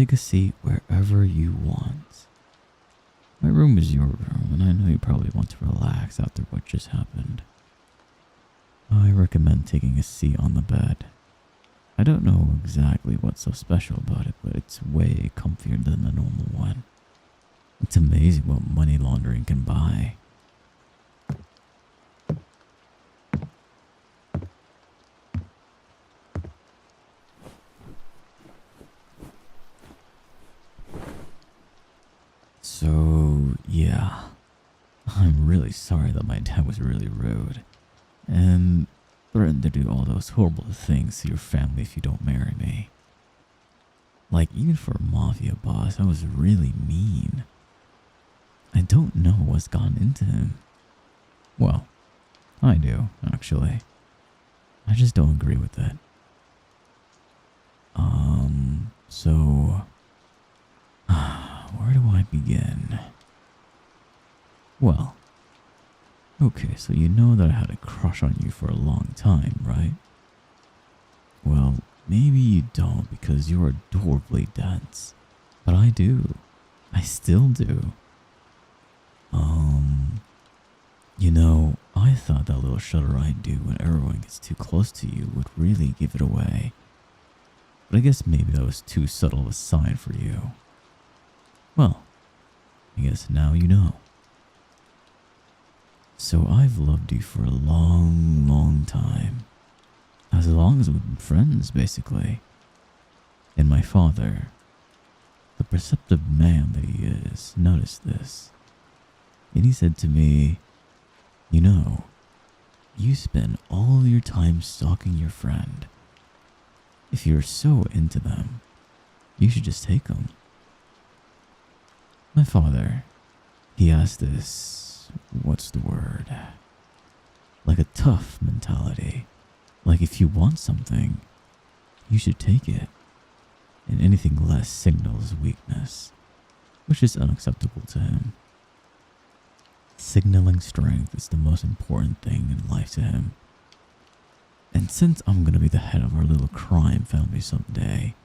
take a seat wherever you want. My room is your room, and I know you probably want to relax after what just happened. I recommend taking a seat on the bed. I don't know exactly what's so special about it, but it's way comfier than the normal one. It's amazing what money laundering can buy. So, yeah. I'm really sorry that my dad was really rude and threatened to do all those horrible things to your family if you don't marry me. Like, even for a mafia boss, I was really mean. I don't know what's gotten into him. Well, I do, actually. I just don't agree with it. So... where do I begin? Well... Okay, so you know that I had a crush on you for a long time, right? Well, maybe you don't because you're adorably dense. But I do. I still do. You know, I thought that little shudder I do when everyone gets too close to you would really give it away. But I guess maybe that was too subtle of a sign for you. Well, I guess now you know. So I've loved you for a long, long time. As long as we've been friends, basically. And my father, the perceptive man that he is, noticed this. And he said to me, you know, you spend all your time stalking your friend. If you're so into them, you should just take them. My father, he has this, what's the word? Like a tough mentality. Like if you want something, you should take it. And anything less signals weakness, which is unacceptable to him. Signaling strength is the most important thing in life to him. And since I'm gonna be the head of our little crime family someday,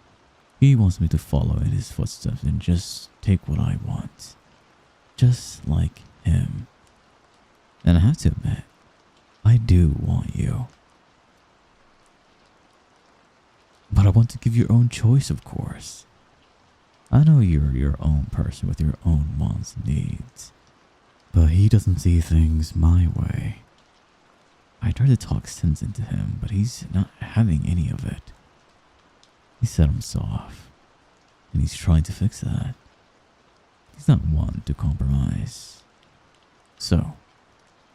he wants me to follow in his footsteps and just take what I want. Just like him. And I have to admit, I do want you. But I want to give you your own choice, of course. I know you're your own person with your own wants and needs. But he doesn't see things my way. I tried to talk sense into him, but he's not having any of it. He said I'm soft, and he's trying to fix that. He's not one to compromise. So,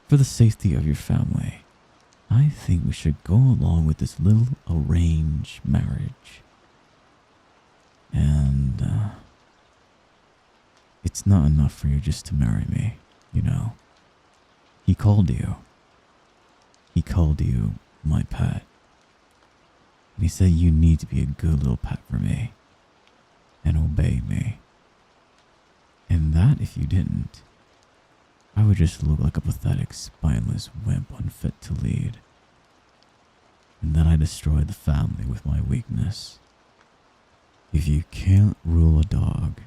for the safety of your family, I think we should go along with this little arranged marriage. And, it's not enough for you just to marry me, you know. He called you. He called you my pet. And he said you need to be a good little pet for me. And obey me. And that if you didn't, I would just look like a pathetic, spineless wimp unfit to lead. And then I destroyed the family with my weakness. If you can't rule a dog,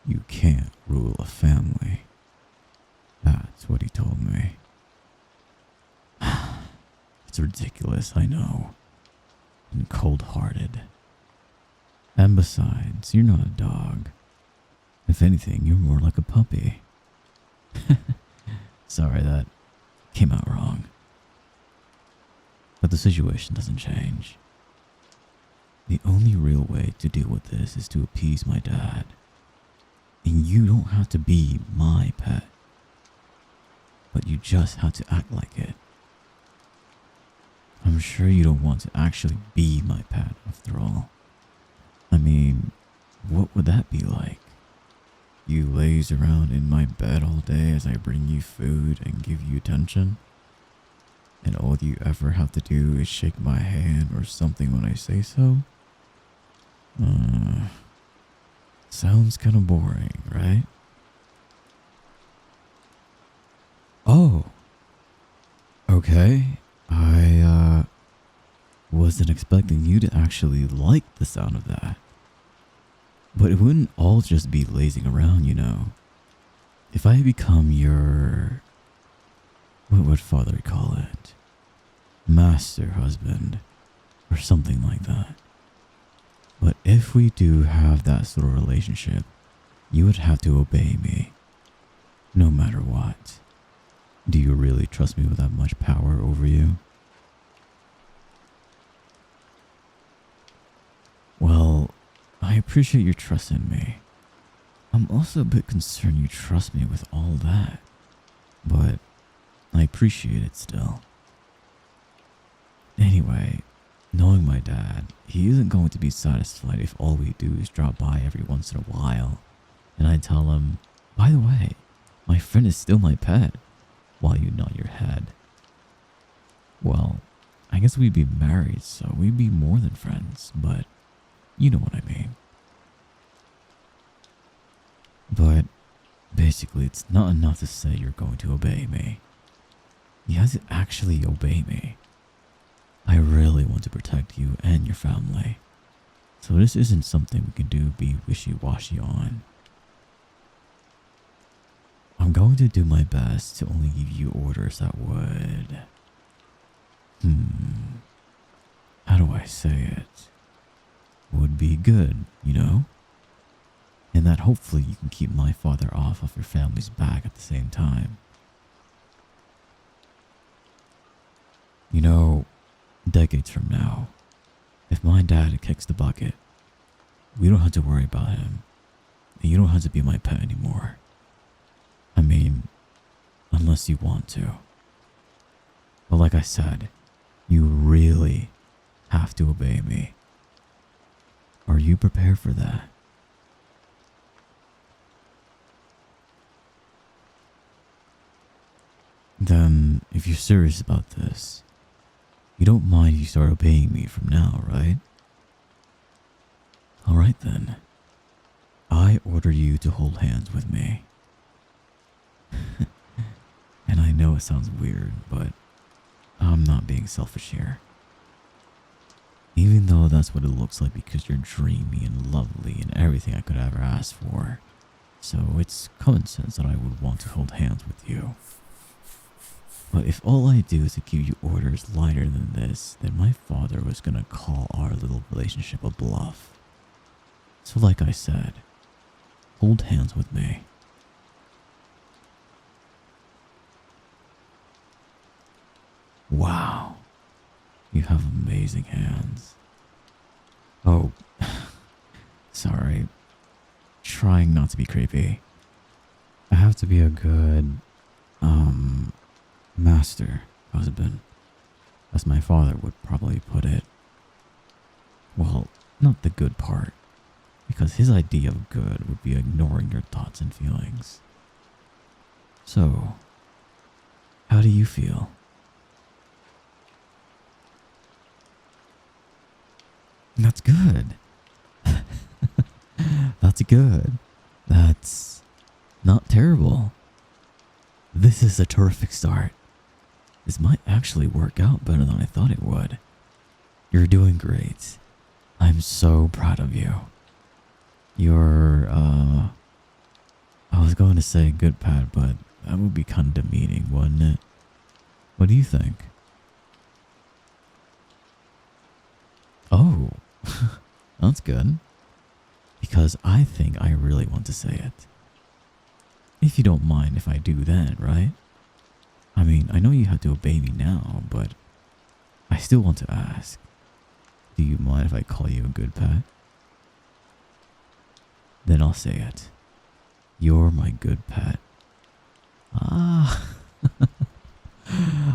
you can't rule a family. That's what he told me. It's ridiculous, I know. And cold-hearted. And besides, you're not a dog. If anything, you're more like a puppy. Sorry, that came out wrong. But the situation doesn't change. The only real way to deal with this is to appease my dad. And you don't have to be my pet. But you just have to act like it. I'm sure you don't want to actually be my pet, after all. I mean, what would that be like? You laze around in my bed all day as I bring you food and give you attention? And all you ever have to do is shake my hand or something when I say so? Sounds kind of boring, right? Oh. Okay. I wasn't expecting you to actually like the sound of that. But it wouldn't all just be lazing around, you know. If I become your... what would father call it? Master husband, or something like that. But if we do have that sort of relationship, you would have to obey me, no matter what. Do you really trust me with that much power over you? Well, I appreciate your trust in me. I'm also a bit concerned you trust me with all that, but I appreciate it still. Anyway, knowing my dad, he isn't going to be satisfied if all we do is drop by every once in a while, and I tell him, by the way, my friend is still my pet, while you nod your head. Well, I guess we'd be married, so we'd be more than friends, but you know what I mean. But basically, it's not enough to say you're going to obey me. You have to actually obey me. I really want to protect you and your family, so this isn't something we can be wishy-washy on. I'm going to do my best to only give you orders that would... how do I say it? Would be good, you know? And that hopefully you can keep my father off of your family's back at the same time. You know, decades from now, if my dad kicks the bucket, we don't have to worry about him, and you don't have to be my pet anymore. I mean, unless you want to. But like I said, you really have to obey me. Are you prepared for that? Then, if you're serious about this, you don't mind if you start obeying me from now, right? Alright then. I order you to hold hands with me. And I know it sounds weird, but I'm not being selfish here. Even though that's what it looks like because you're dreamy and lovely and everything I could ever ask for. So it's common sense that I would want to hold hands with you. But if all I do is to give you orders lighter than this, then my father was gonna call our little relationship a bluff. So like I said, hold hands with me. Wow, you have amazing hands. Oh, sorry. Trying not to be creepy. I have to be a good, master husband, as my father would probably put it. Well, not the good part, because his idea of good would be ignoring your thoughts and feelings. So, how do you feel? That's good. That's good. That's not terrible. This is a terrific start. This might actually work out better than I thought it would. You're doing great. I'm so proud of you. You're, I was going to say good pet, but that would be kind of demeaning, wouldn't it? What do you think? Oh, that's good. Because I think I really want to say it. If you don't mind if I do then, right? I mean, I know you have to obey me now, but I still want to ask. Do you mind if I call you a good pet? Then I'll say it. You're my good pet. Ah.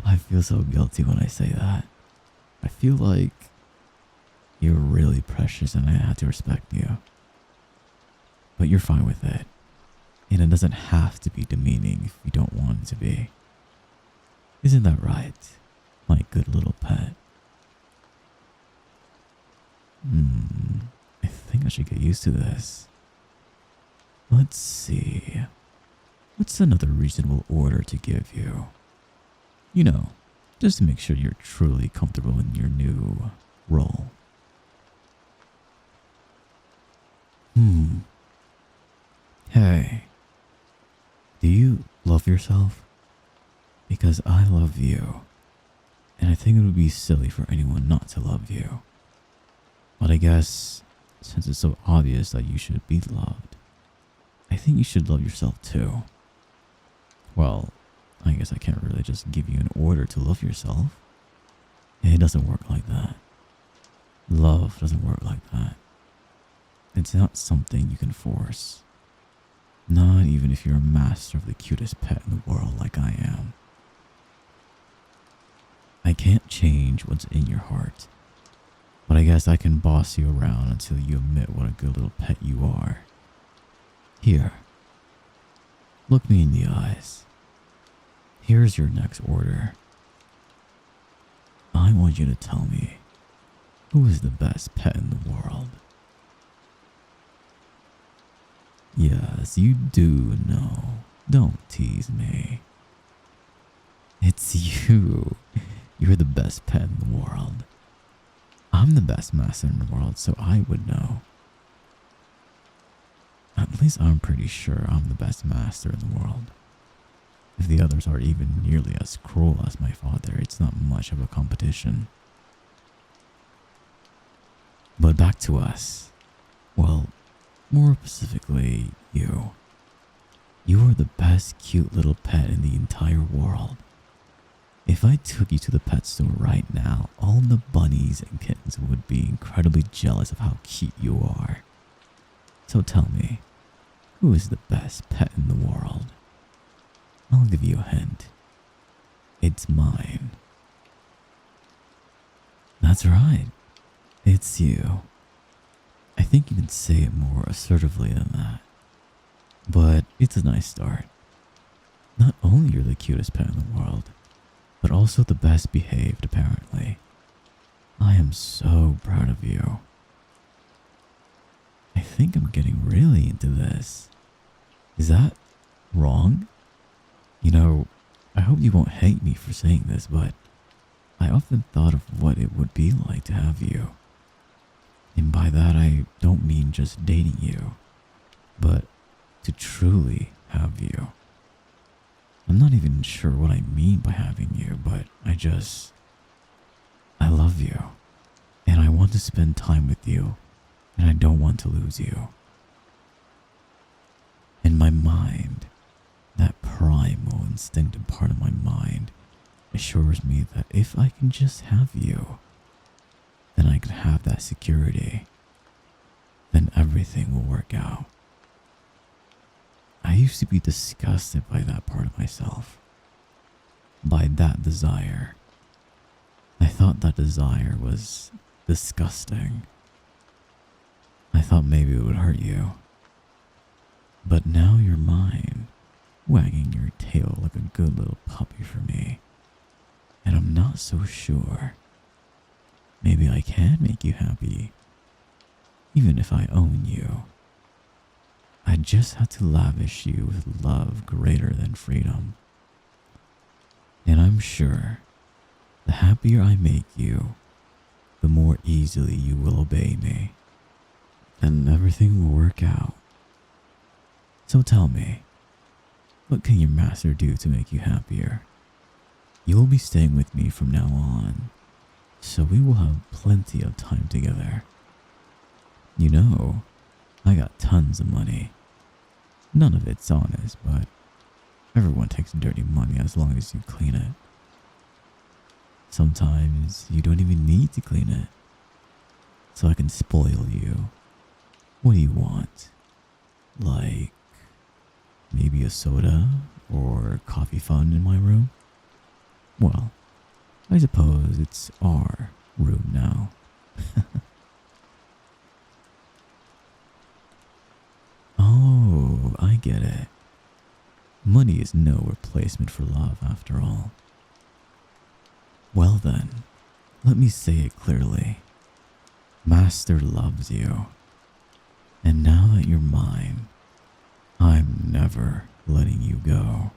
I feel so guilty when I say that. I feel like you're really precious and I have to respect you. But you're fine with it. And it doesn't have to be demeaning if you don't want it to be. Isn't that right, my good little pet? I think I should get used to this. Let's see. What's another reasonable order to give you? You know, just to make sure you're truly comfortable in your new role. Hey, do you love yourself? Because I love you, and I think it would be silly for anyone not to love you. But I guess, since it's so obvious that you should be loved, I think you should love yourself too. Well, I guess I can't really just give you an order to love yourself. It doesn't work like that. Love doesn't work like that. It's not something you can force. Not even if you're a master of the cutest pet in the world like I am. I can't change what's in your heart, but I guess I can boss you around until you admit what a good little pet you are. Here, look me in the eyes. Here's your next order. I want you to tell me, who is the best pet in the world? Yes, you do know. Don't tease me. It's you. You're the best pet in the world. I'm the best master in the world, so I would know. At least I'm pretty sure I'm the best master in the world. If the others are even nearly as cruel as my father, it's not much of a competition. But back to us. Well, more specifically, you. You are the best cute little pet in the entire world. If I took you to the pet store right now, all the bunnies and kittens would be incredibly jealous of how cute you are. So tell me, who is the best pet in the world? I'll give you a hint. It's mine. That's right. It's you. I think you can say it more assertively than that. But it's a nice start. Not only you're the cutest pet in the world, but also the best behaved, apparently. I am so proud of you. I think I'm getting really into this. Is that wrong? You know, I hope you won't hate me for saying this, but I often thought of what it would be like to have you. And by that, I don't mean just dating you, but to truly have you. I'm not even sure what I mean by having you, but I love you, and I want to spend time with you, and I don't want to lose you. In my mind, that primal, instinctive part of my mind assures me that if I can just have you, then I can have that security. Then everything will work out. I used to be disgusted by that part of myself, by that desire. I thought that desire was disgusting. I thought maybe it would hurt you. But now you're mine, wagging your tail like a good little puppy for me. And I'm not so sure. Maybe I can make you happy, even if I own you. I just have to lavish you with love greater than freedom. And I'm sure the happier I make you, the more easily you will obey me. And everything will work out. So tell me, what can your master do to make you happier? You will be staying with me from now on, so we will have plenty of time together. You know, I got tons of money. None of it's honest, but everyone takes dirty money as long as you clean it. Sometimes you don't even need to clean it, so I can spoil you. What do you want? Like, maybe a soda or coffee fun in my room? Well, I suppose it's our room now. Oh, I get it. Money is no replacement for love after all. Well then, let me say it clearly. Master loves you. And now that you're mine, I'm never letting you go.